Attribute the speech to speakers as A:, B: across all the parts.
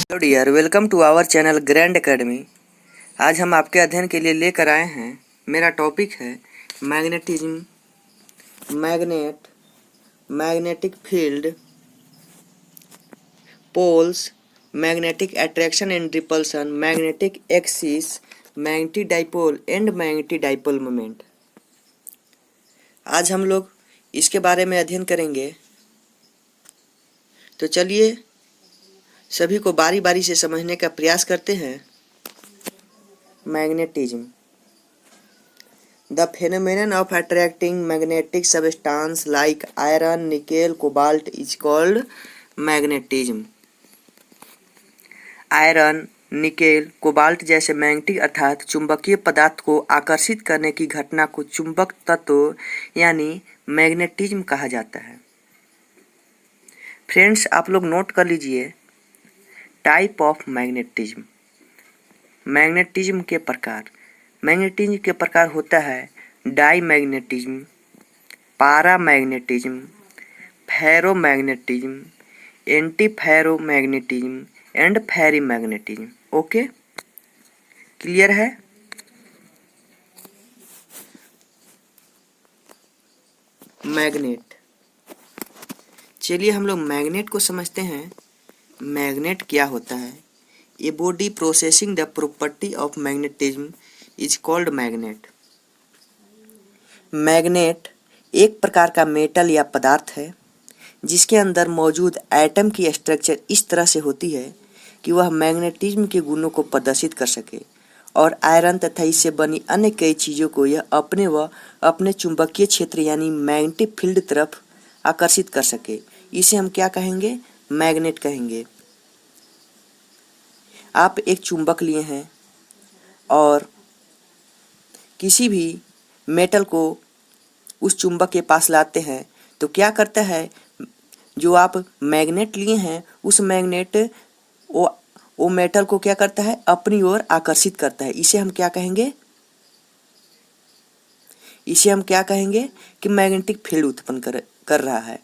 A: Hello dear, welcome to our channel grand academy. आज हम आपके अध्ययन के लिए लेकर आए हैं, मेरा टॉपिक है magnetism, magnetic field, poles, magnetic attraction and repulsion, magnetic axis, magnetic dipole and magnetic dipole moment. आज हम लोग इसके बारे में अध्ययन करेंगे। तो चलिए सभी को बारी बारी से समझने का प्रयास करते हैं। Magnetism, the phenomenon of attracting magnetic substance like iron, nickel, cobalt is called magnetism. Iron, nickel, cobalt जैसे मैग्नेटिक अर्थात चुंबकीय पदार्थ को आकर्षित करने की घटना को चुंबक तत्व यानी मैग्नेटिज्म कहा जाता है। फ्रेंड्स, आप लोग नोट कर लीजिए टाइप ऑफ मैग्नेटिज्म। मैग्नेटिज्म के प्रकार। मैग्नेटिज्म के प्रकार होता है डाईमैग्नेटिज्म, पारामैग्नेटिज्म, फेरोमैग्नेटिज्म, एंटीफेरोमैग्नेटिज्म एंड फेरीमैग्नेटिज्म। ओके, क्लियर है? मैग्नेट, चलिए हम लोग मैग्नेट को समझते हैं। मैग्नेट क्या होता है? A body processing the property of magnetism is called magnet. Magnet एक प्रकार का मेटल या पदार्थ है जिसके अंदर मौजूद एटम की स्ट्रक्चर इस तरह से होती है कि वह मैग्नेटिज्म के गुणों को प्रदर्शित कर सके और आयरन तथा इससे बनी अन्य कई चीज़ों को यह अपने चुंबकीय क्षेत्र यानी मैग्नेटिक फील्ड तरफ आकर्षित कर सके। इसे हम क्या कहेंगे? मैग्नेट कहेंगे। आप एक चुंबक लिए हैं और किसी भी मेटल को उस चुंबक के पास लाते हैं तो क्या करता है? जो आप मैग्नेट लिए हैं उस मैग्नेट वो मेटल को क्या करता है? अपनी ओर आकर्षित करता है। इसे हम क्या कहेंगे? इसे हम क्या कहेंगे कि मैग्नेटिक फील्ड उत्पन्न कर रहा है।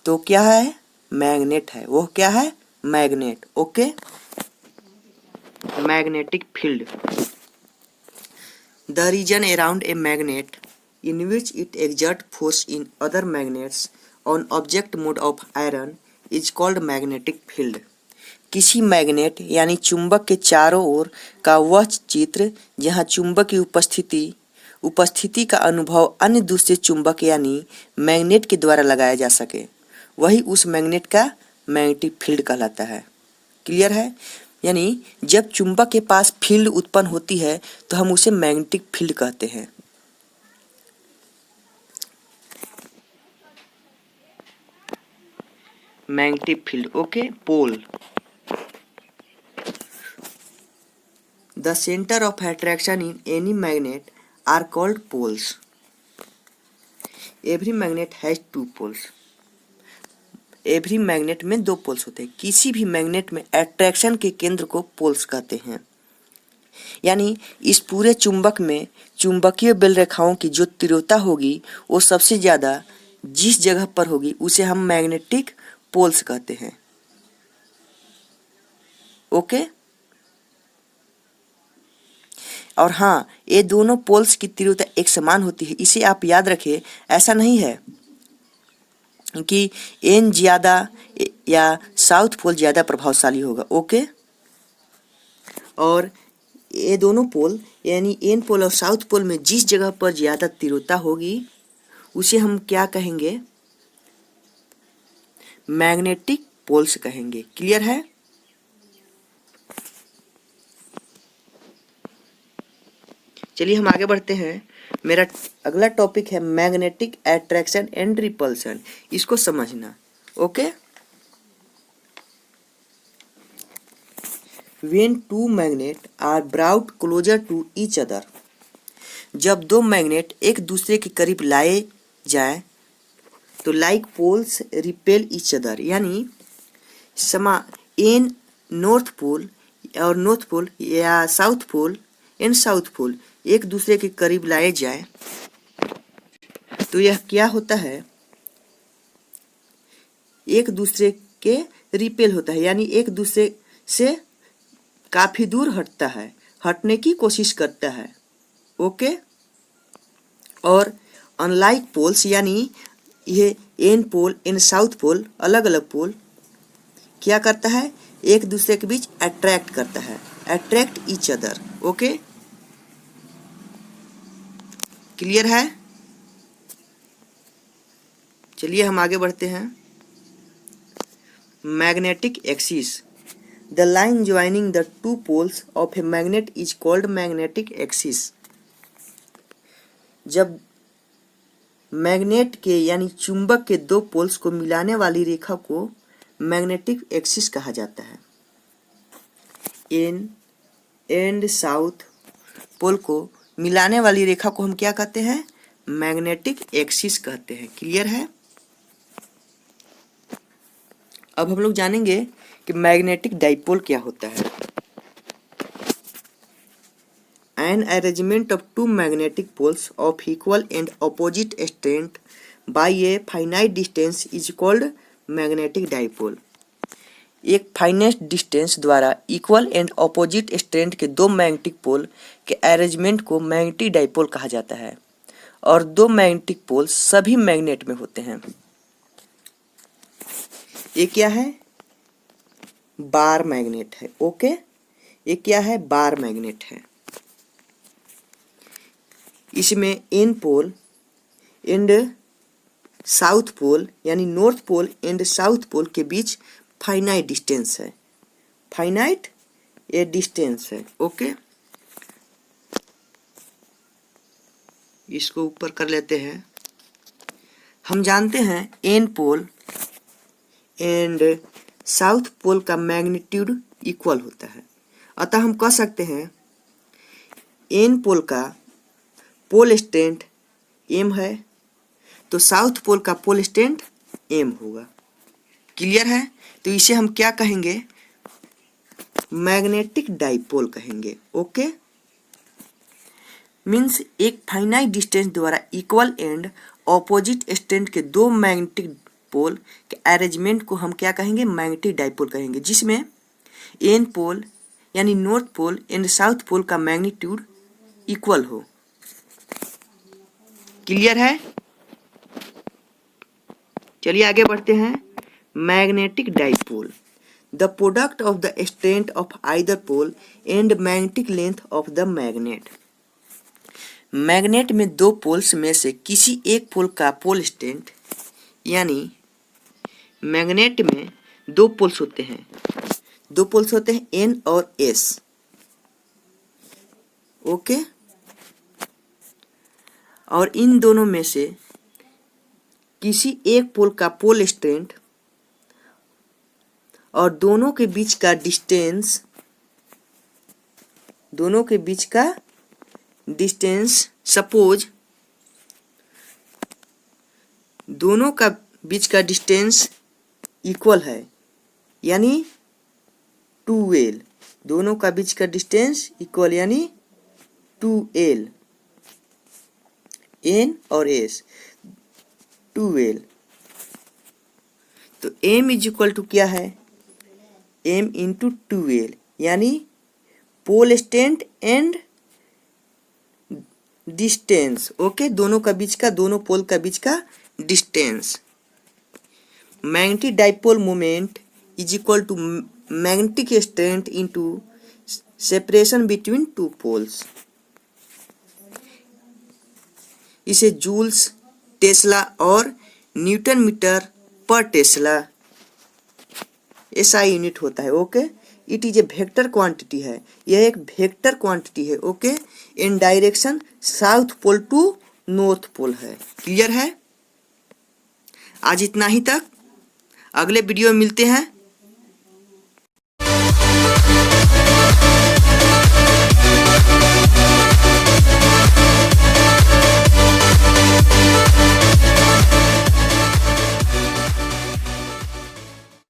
A: तो क्या है? मैग्नेट है। वो क्या है? Magnet. Okay, magnetic field, the region around a magnet in which it exert force in other magnets on object mode of iron is called magnetic field. किसी मैग्नेट यानी चुंबक के चारों ओर का वह चित्र जहाँ चुंबक की उपस्थिति का अनुभव अन्य दूसरे चुंबक यानी मैग्नेट के द्वारा लगाया जा सके, वही उस मैग्नेट का मैग्नेटिक फील्ड कहलाता है। क्लियर है? यानी जब चुंबक के पास फील्ड उत्पन्न होती है तो हम उसे मैग्नेटिक फील्ड कहते हैं। Magnetic field. Okay, pole, the centre of attraction in any magnet are called poles. Every magnet has two poles. Every magnet में दो पोल्स होते हैं। किसी भी मैग्नेट में अट्रैक्शन के केंद्र को पोल्स कहते हैं। यानी इस पूरे चुंबक में चुंबकीय बेल रेखाओं की जो तीव्रता होगी वो सबसे ज़्यादा जिस जगह पर होगी उसे हम मैग्नेटिक पोल्स कहते हैं। ओके, और हाँ, ये दोनों पोल्स की तीव्रता एक समान होती है। इसे आप याद रखिए। ऐसा नहीं है कि एन ज़्यादा या साउथ पोल ज़्यादा प्रभावशाली होगा। ओके, और ये दोनों पोल यानी एन पोल और साउथ पोल में जिस जगह पर ज़्यादा तीव्रता होगी उसे हम क्या कहेंगे? मैग्नेटिक पोल्स कहेंगे। क्लियर है? चलिए हम आगे बढ़ते हैं। मेरा अगला टॉपिक है मैग्नेटिक अट्रैक्शन एंड रिपल्सन। इसको समझना। Okay, when two magnet are brought closer to each other, जब दो मैग्नेट एक दूसरे के करीब लाए जाए तो like poles repel each other, यानी एन नॉर्थ पोल और नॉर्थ पोल या south pole and south pole एक दूसरे के करीब लाए जाए तो यह क्या होता है? एक दूसरे के रिपेल होता है, यानी एक दूसरे से काफी दूर हटता है, हटने की कोशिश करता है। ओके। और अनलाइक पोल्स, यानी ये N pole and south pole, अलग अलग पोल क्या करता है, एक दूसरे के बीच अट्रैक्ट करता है, attract each other. Okay, clear है? चलिए हम आगे बढ़ते हैं। Magnetic axis, the line joining the two poles of a magnet is called magnetic axis. जब मैग्नेट के यानी चुंबक के दो पोल्स को मिलाने वाली रेखा को मैग्नेटिक एक्सिस कहा जाता है। एन एंड साउथ पोल को मिलाने वाली रेखा को हम क्या कहते हैं, मैग्नेटिक एक्सिस कहते हैं। क्लियर है? अब हम लोग जानेंगे कि मैग्नेटिक डाइपोल क्या होता है। An arrangement of two magnetic poles of equal and opposite strength by a finite distance is called magnetic dipole। एक फाइनाइट डिस्टेंस द्वारा इक्वल एंड ऑपोजिट स्ट्रेंथ के दो मैग्नेटिक पोल के अरेंजमेंट को मैग्नेटिक डाइपोल कहा जाता है, और दो मैग्नेटिक पोल सभी मैग्नेट में होते हैं। ये क्या है, बार मैग्नेट है। ओके, ये क्या है, बार मैग्नेट है। इसमें N pole and south pole यानी north pole and south pole के बीच फाइनाइट डिस्टेंस है, फाइनाइट ये डिस्टेंस है। ओके, इसको ऊपर कर लेते हैं। हम जानते हैं N pole and south pole का मैग्नीट्यूड इक्वल होता है, अतः हम कह सकते हैं एन पोल का पोल स्ट्रेंथ एम है तो साउथ पोल का पोल स्ट्रेंथ एम होगा। क्लियर है? तो इसे हम क्या कहेंगे, मैग्नेटिक डाइपोल कहेंगे। ओके, मीन्स एक फाइनाइट डिस्टेंस द्वारा इक्वल एंड ऑपोजिट स्ट्रेंथ के दो मैग्नेटिक पोल के अरेंजमेंट को हम क्या कहेंगे, मैग्नेटिक डाइपोल कहेंगे, जिसमें एन पोल यानी north pole and south pole का मैग्नीट्यूड इक्वल हो। क्लियर है? चलिए आगे बढ़ते हैं। Magnetic dipole, the product of the strength of either pole and magnetic length of the magnet. Magnet में दो पोल्स में से किसी एक पोल का पोल स्ट्रेंथ, यानी मैग्नेट में दो पोल्स होते हैं एन और एस। ओके, और इन दोनों में से किसी एक पोल का पोल स्ट्रेंथ और दोनों के बीच का डिस्टेंस सपोज दोनों का बीच का डिस्टेंस इक्वल है, यानी 2l, दोनों का बीच का डिस्टेंस इक्वल यानी 2l, एन और एस 2l। तो m इज इक्वल टू क्या है, m इंटू 2l, यानी pole strength and distance. Okay, दोनों पोल का बीच का distance. Magnetic dipole moment is equal to magnetic strength into separation between two poles. इसे जूल्स, टेस्ला और न्यूटन मीटर पर टेस्ला SI यूनिट होता है। Okay, it is a vector quantity है, यह एक वेक्टर क्वांटिटी है। Okay, in direction south pole to north pole है। क्लियर है? आज इतना ही तक, अगले वीडियो में मिलते हैं।